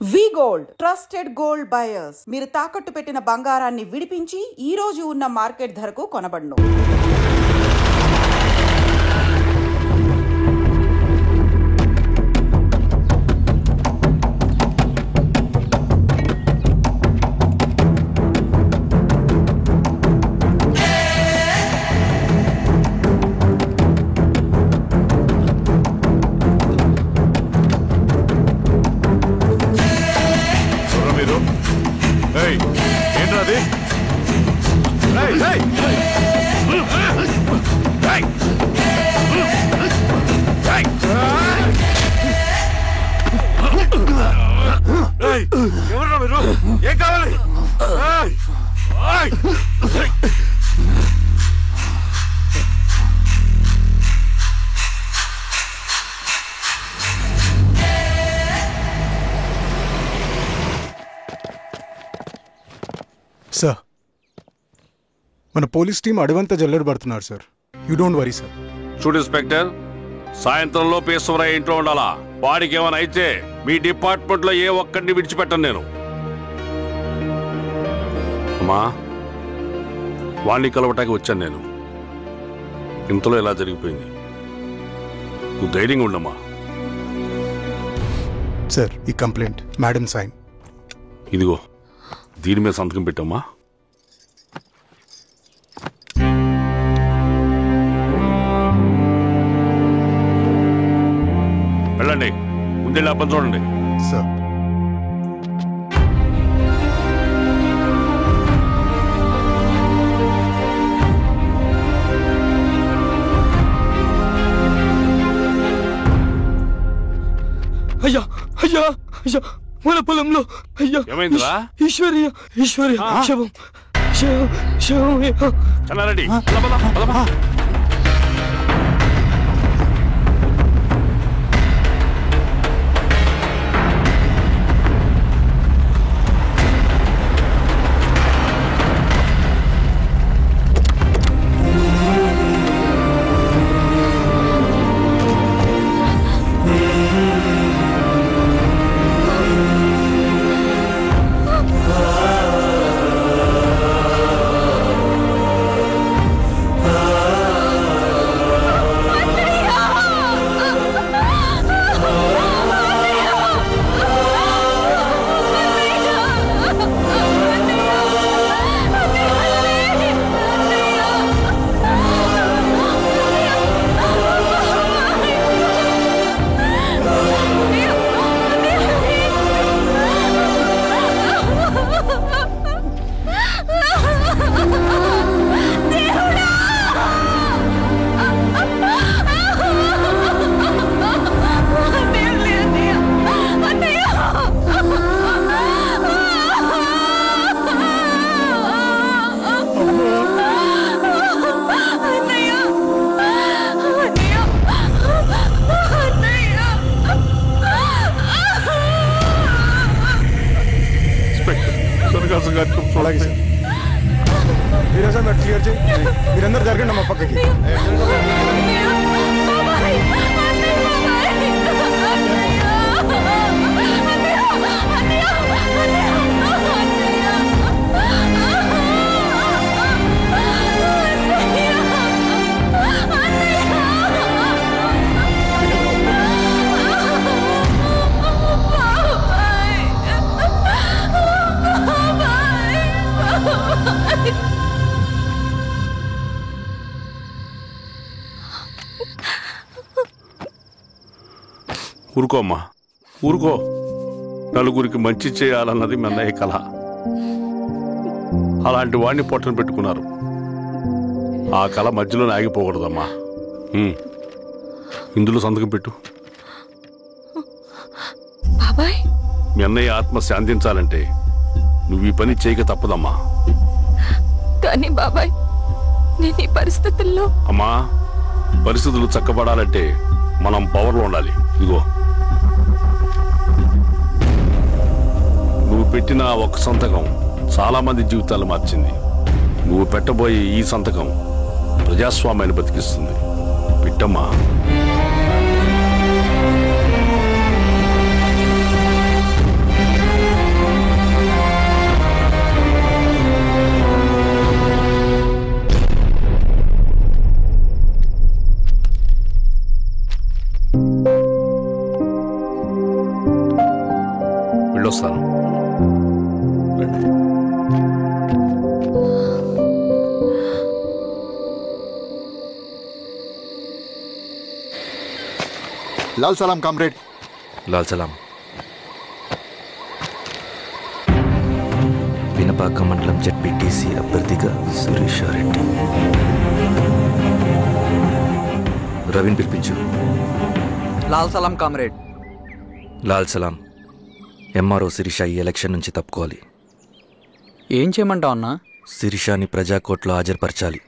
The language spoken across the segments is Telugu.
వి గోల్డ్ ట్రస్టెడ్ గోల్డ్ బయర్స్ మీరు తాకట్టు పెట్టిన బంగారాన్ని విడిపించి ఈ రోజు ఉన్న మార్కెట్ ధరకు కొనబడును. సార్ మన పోలీస్ టీం అడవంతా జల్లెడ పడుతున్నారు sir. You don't worry sir. చూడు ఇన్స్పెక్టర్, సాయంత్రంలో పేశ్వరయ్య ఇంట్లో ఉండాలా. వాడికి ఏమైనా అయితే మీ డిపార్ట్మెంట్ లో ఏ ఒక్కడిని విడిచిపెట్టను నేను. అమ్మా, వాణ్ణి కలవటానికి వచ్చాను నేను. ఇంతలో ఎలా జరిగిపోయింది. నువ్వు ధైర్యంగా ఉండమ్మా. సార్, ఈ కంప్లైంట్ మేడం సైన్. ఇదిగో, దీని మీద సంతకం పెట్టమ్మా. వెళ్ళండి, ముందెళ్ళి అబ్బని చూడండి. సార్, అయ్యా అయ్యా అయ్యా, మన పొలంలో అయ్యా. ఏమైందిరా? ఈశ్వర్య ఈశ్వర్య శవం శవం శవం. చల్లారెడ్డి, అలాగే సార్. మీరేసా మీరు క్లియర్ చేయి. మీరందరూ జరగండి మా పక్కకి. ఊరుకో అమ్మా, ఊరుకో. నలుగురికి మంచి చేయాలన్నది మీ అన్నయ్య కళ. అలాంటి వాడిని పొట్టను పెట్టుకున్నారు. ఆ కళ మధ్యలోనే ఆగిపోకూడదమ్మా. ఇందులో సంతకం పెట్టు. మీ అన్నయ్య ఆత్మ శాంతించాలంటే నువ్వు ఈ పని చేయక తప్పదమ్మా. కానీ బాబాయ్, నేను ఈ పరిస్థితుల్లో. అమ్మా, పరిస్థితులు చక్కబడాలంటే మనం పవర్లో ఉండాలి. ఇదిగో, నువ్వు పెట్టిన ఒక సంతకం చాలా మంది జీవితాలు మార్చింది. నువ్వు పెట్టబోయే ఈ సంతకం ప్రజాస్వామ్యాన్ని బతికిస్తుంది. పెట్టమ్మా. వెళ్ళొస్తాను. లాల్ సలాం కామ్రేడ్. లాల్ సలాం. పినపాక మండలం జెడ్పీటీసీ అభ్యర్థిగా శిరీషారెడ్డి. రవిని పిలిపించు. లాల్ సలాం కామ్రేడ్. లాల్ సలాం. ఎంఆర్ఓ శిరీష ఈ ఎలక్షన్ నుంచి తప్పుకోవాలి. ఏం చేయమంటావు అన్నా? శిరీషాని ప్రజాకోర్టులో హాజరుపరచాలి.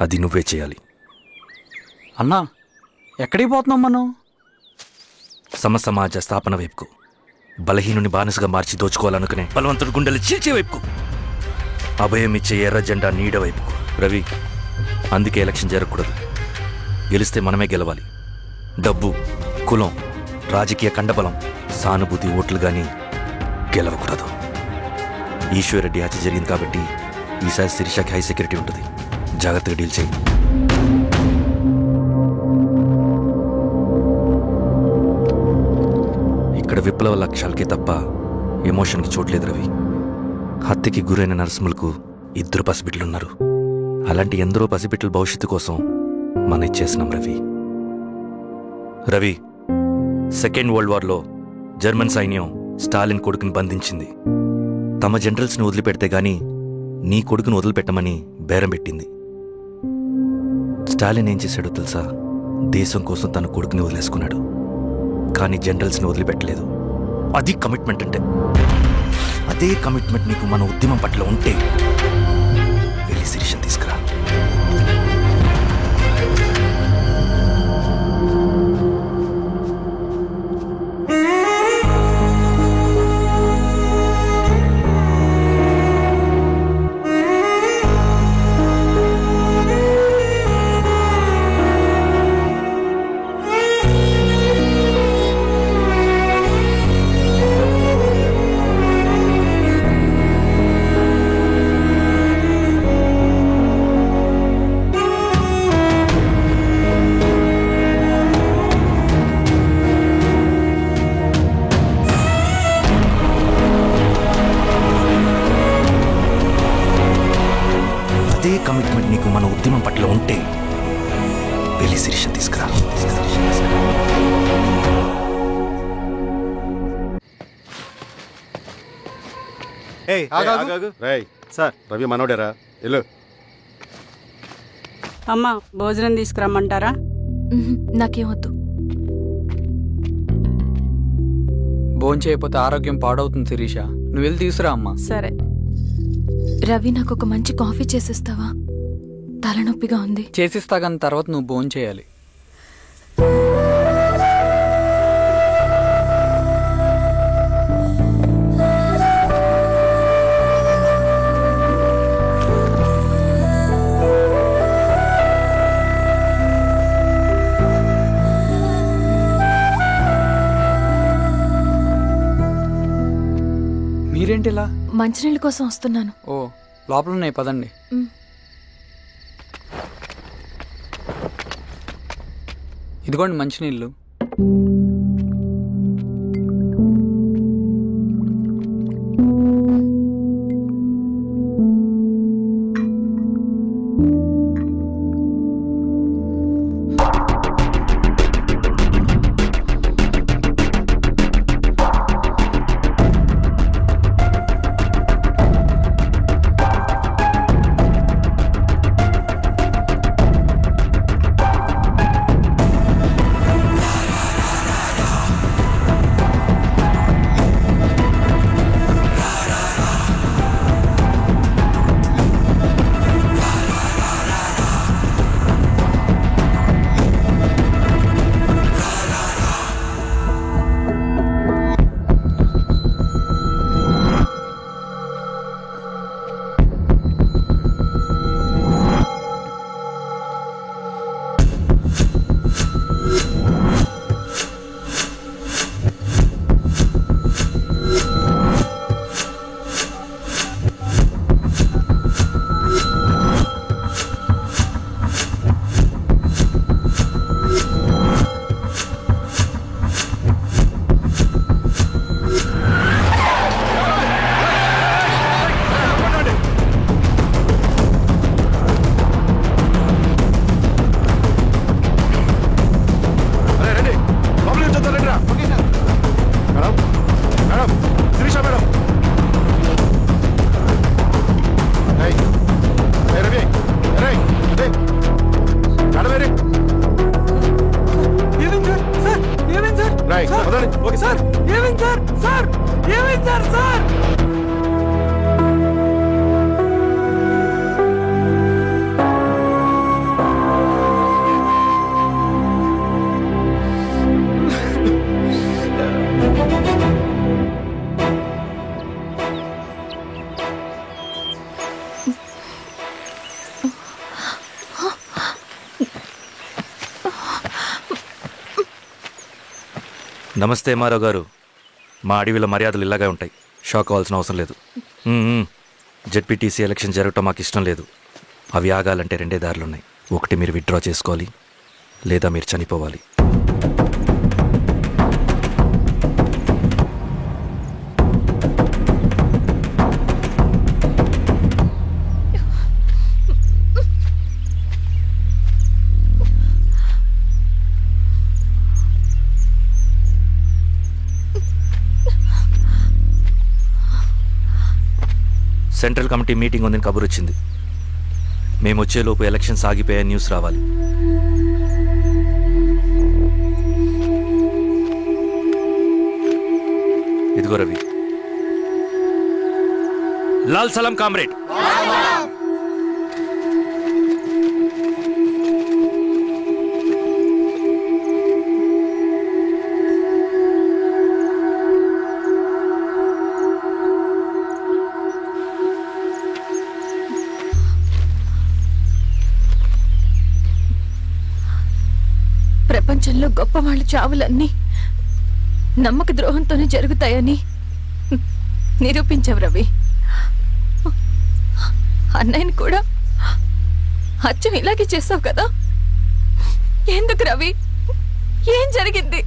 అది నువ్వే చేయాలి. అన్నా ఎక్కడికి పోతున్నాం మనం? సమసమాజ స్థాపన వైపుకు. బలహీనుని బానిసగా మార్చి దోచుకోవాలనుకునే బలవంతుడి గుండెలు చీల్చే వైపుకు. అభయం ఇచ్చే ఎర్ర జెండా నీడ వైపుకు. రవి, అందుకే ఎలక్షన్ జరగకూడదు. గెలిస్తే మనమే గెలవాలి. డబ్బు, కులం, రాజకీయ కండబలం, సానుభూతి ఓట్లు గాని గెలవకూడదు. ఈశ్వర్రెడ్డి హత్య జరిగింది కాబట్టి ఈసారి శిరీషకి హై సెక్యూరిటీ ఉంటుంది. జాగ్రత్తగా డీల్ చేయి. ఇక్కడ విప్లవ లక్ష్యాలకే తప్ప ఎమోషన్కి చోట్లేదు రవి. హత్యకి గురైన నరసింహులకు 2 పసిబిడ్డలున్నారు. అలాంటి ఎందరో పసిబిడ్డల భవిష్యత్తు కోసం మనం ఇచ్చేసినాం రవి. రవి, సెకండ్ వరల్డ్ వార్లో జర్మన్ సైన్యం స్టాలిన్ కొడుకుని బంధించింది. తమ జనరల్స్ని వదిలిపెడితే గాని నీ కొడుకును వదిలిపెట్టమని బేరం పెట్టింది. స్టాలిన్ ఏం చేశాడో తెలుసా? దేశం కోసం తన కొడుకుని వదిలేసుకున్నాడు. కానీ జనరల్స్ని వదిలిపెట్టలేదు. అది కమిట్మెంట్ అంటే. అదే కమిట్మెంట్ నీకు మన ఉద్యమం పట్ల ఉంటే వెళ్ళి శిరీష తీసుకురా. కమిట్మెంట్ నీకు మన ఉద్యమం పట్ల ఉంటే వెళ్ళి శిరీష తీసుకురా. సార్, రవి మనోడేరా? వెళ్ళు. అమ్మా, భోజనం తీసుకురమ్మంటారా? నాకేం వద్దు. భోజనం చేయకపోతే ఆరోగ్యం పాడవుతుంది శిరీష. నువ్వు వెళ్ళి తీసుకురా అమ్మా. సరే. రవి, నాకు ఒక మంచి కాఫీ చేసిస్తావా? తలనొప్పిగా ఉంది. చేసిస్తా కానీ తర్వాత నువ్వు భోజనం చేయాలి. మీరేంటిలా? మంచినీళ్ళ కోసం వస్తున్నాను. ఓ, లోపల ఉన్నాయి, పదండి. ఇదిగోండి మంచినీళ్ళు. నమస్తే మారావు గారు. మా అడవిలో మర్యాదలు ఇలాగే ఉంటాయి. షాక్ అవ్వాల్సిన అవసరం లేదు. జెడ్పీటీసీ ఎలక్షన్ జరగటం మాకు ఇష్టం లేదు. అవి ఆగాలంటే 2 దారులు ఉన్నాయి. ఒకటి మీరు విత్డ్రా చేసుకోవాలి, లేదా మీరు చనిపోవాలి. సెంట్రల్ కమిటీ మీటింగ్ ఉందని కబురు వచ్చింది. మేము వచ్చేలోపు ఎలక్షన్స్ ఆగిపోయే న్యూస్ రావాలి. ఇదిగో రవి. లాల్ సలాం కామ్రేడ్. ప్రపంచంలో గొప్పవాళ్ళ చావులన్నీ నమ్మక ద్రోహంతోనే జరుగుతాయని నిరూపించావు రవి. అన్నయ్యని కూడా అచ్చం ఇలాగే చేస్తావు కదా. ఎందుకు రవి? ఏం జరిగింది?